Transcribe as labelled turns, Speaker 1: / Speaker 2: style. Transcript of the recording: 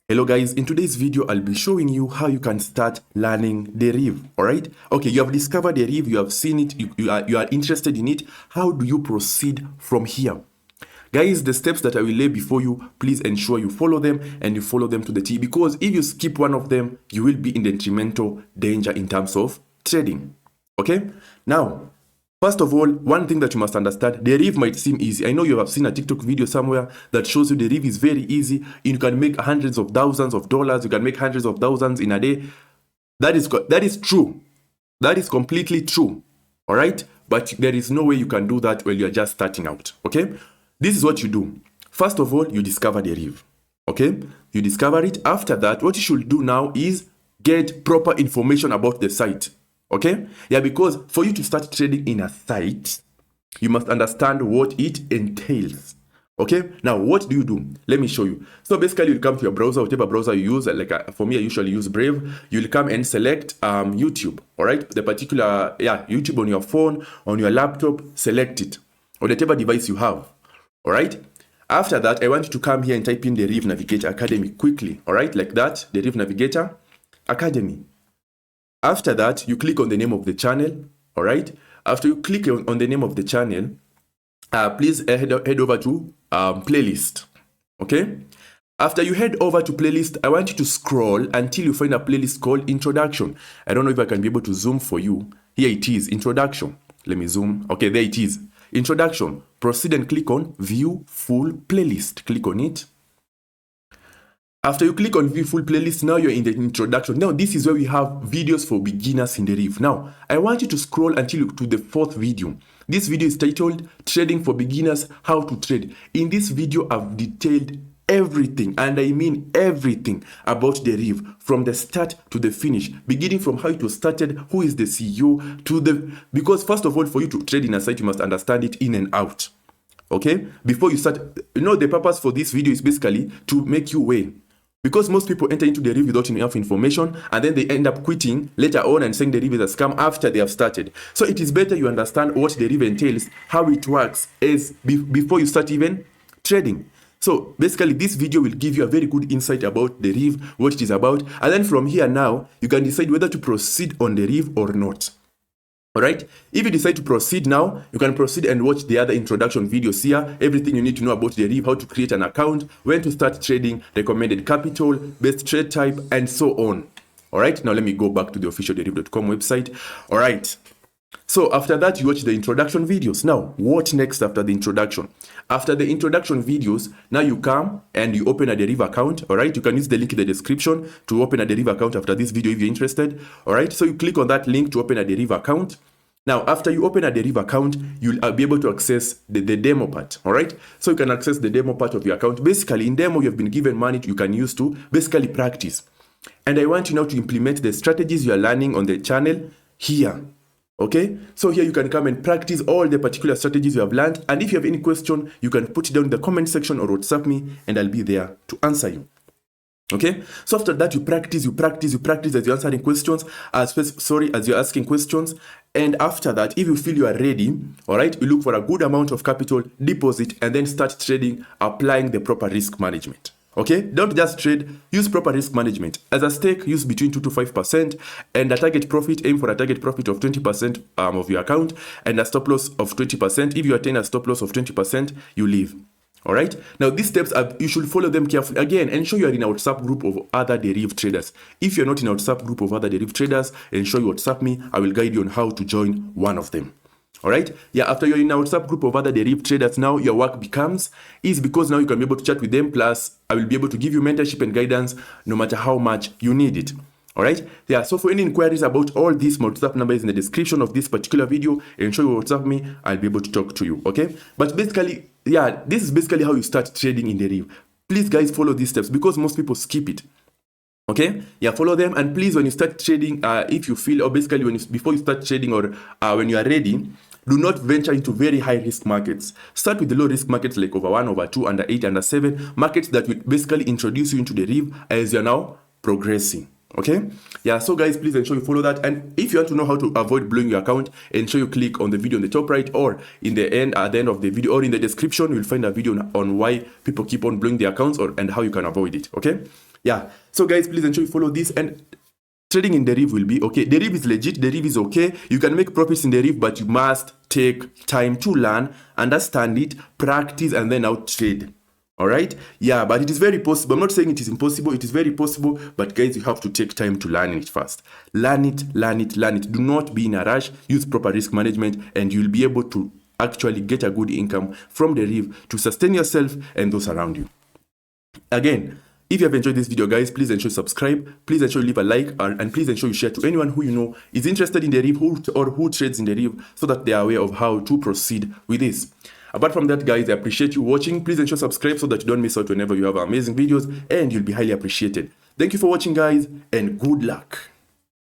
Speaker 1: Hello guys, in today's video I'll be showing you how you can start learning Deriv. Alright, okay, you have discovered Deriv, you have seen it, you are interested in it. How do you proceed from here? Guys, the steps that I will lay before you, please ensure you follow them and you follow them to the T, because if you skip one of them, you will be in detrimental danger in terms of trading. Okay, now first of all, one thing that you must understand, Deriv might seem easy. I know you have seen a TikTok video somewhere that shows you Deriv is very easy. You can make hundreds of thousands of dollars. You can make hundreds of thousands in a day. That is true. That is completely true. All right? But there is no way you can do that when you're just starting out. Okay? This is what you do. First of all, you discover Deriv. Okay? You discover it. After that, what you should do now is get proper information about the site. Okay, yeah, because for you to start trading in a site, you must understand what it entails. Okay, now what do you do? Let me show you. So basically, you'll come to your browser, whatever browser you use. For me, I usually use Brave. You'll come and select YouTube. All right, the particular YouTube on your phone, on your laptop. Select it or whatever device you have. All right. After that, I want you to come here and type in DerivNavigatorAcademy quickly. All right, like that, DerivNavigatorAcademy. After that, you click on the name of the channel, all right? After you click on the name of the channel, please head over to playlist, okay? After you head over to playlist, I want you to scroll until you find a playlist called Introduction. I don't know if I can be able to zoom for you. Here it is, Introduction. Let me zoom. Okay, there it is. Introduction. Proceed and click on View Full Playlist. Click on it. After you click on View Full Playlist, now you're in the introduction. Now, this is where we have videos for beginners in Deriv. Now, I want you to scroll until to the fourth video. This video is titled Trading for Beginners, How to Trade. In this video, I've detailed everything, and I mean everything about Deriv from the start to the finish, beginning from how it was started, who is the CEO, because first of all, for you to trade in a site, you must understand it in and out. Okay? Before you start, the purpose for this video is basically to make you weigh. Because most people enter into Deriv without enough information, and then they end up quitting later on and saying Deriv is a scam after they have started. So it is better you understand what Deriv entails, how it works before you start even trading. So basically, this video will give you a very good insight about Deriv, what it is about, and then from here now, you can decide whether to proceed on Deriv or not. Alright, if you decide to proceed now, you can proceed and watch the other introduction videos here, everything you need to know about Deriv, how to create an account, when to start trading, recommended capital, best trade type, and so on. Alright, now let me go back to the official Deriv.com website. Alright, so after that, you watch the introduction videos. Now, what next after the introduction? After the introduction videos, now you come and you open a Deriv account. Alright, you can use the link in the description to open a Deriv account after this video if you're interested. Alright, so you click on that link to open a Deriv account. Now, after you open a Deriv account, you'll be able to access the demo part, all right? So you can access the demo part of your account. Basically, in demo, you have been given money you can use to basically practice. And I want you now to implement the strategies you are learning on the channel here, okay? So here you can come and practice all the particular strategies you have learned. And if you have any question, you can put it down in the comment section or WhatsApp me, and I'll be there to answer you. Okay, so after that, you practice as you're answering questions, as you're asking questions. And after that, if you feel you are ready, all right, you look for a good amount of capital, deposit, and then start trading, applying the proper risk management. Okay, don't just trade, use proper risk management. As a stake, use between 2 to 5%, and a target profit, aim for a target profit of 20% of your account, and a stop loss of 20%. If you attain a stop loss of 20%, you leave. All right. Now, these steps, you should follow them carefully. Again, ensure you are in a WhatsApp group of other Deriv traders. If you're not in a WhatsApp group of other Deriv traders, ensure you WhatsApp me. I will guide you on how to join one of them. All right. Yeah. After you're in a WhatsApp group of other Deriv traders, now your work becomes because now you can be able to chat with them. Plus, I will be able to give you mentorship and guidance no matter how much you need it. All right. Yeah. So for any inquiries about all these, my WhatsApp number is in the description of this particular video. Ensure you WhatsApp me. I'll be able to talk to you. Okay. But basically, yeah, this is basically how you start trading in Deriv. Please, guys, follow these steps because most people skip it. Okay. Yeah. Follow them. And please, when you start trading, if you feel, or basically before you start trading or when you are ready, do not venture into very high risk markets. Start with the low risk markets like over 1, over 2, under 8, under 7, markets that will basically introduce you into Deriv as you're now progressing. Okay, yeah, so guys, please ensure you follow that. And if you want to know how to avoid blowing your account, ensure you click on the video on the top right, or in the end, at the end of the video, or in the description, you'll find a video on why people keep on blowing their accounts and how you can avoid it. Okay, Yeah. So guys, please ensure you follow this, and trading in Deriv will be okay. Deriv is legit. Deriv is okay. You can make profits in Deriv, but you must take time to learn, understand it, practice, and then out trade. All right. Yeah, but it is very possible. I'm not saying it is impossible. It is very possible, but guys, you have to take time to learn it first. Learn it, learn it, learn it. Do not be in a rush. Use proper risk management, and you'll be able to actually get a good income from Deriv to sustain yourself and those around you. Again, if you have enjoyed this video, guys, please ensure you subscribe, please ensure you leave a like, and please ensure you share to anyone who you know is interested in Deriv or who trades in Deriv, so that they are aware of how to proceed with this. Apart from that, guys, I appreciate you watching. Please ensure subscribe so that you don't miss out whenever you have amazing videos, and you'll be highly appreciated. Thank you for watching, guys, and good luck.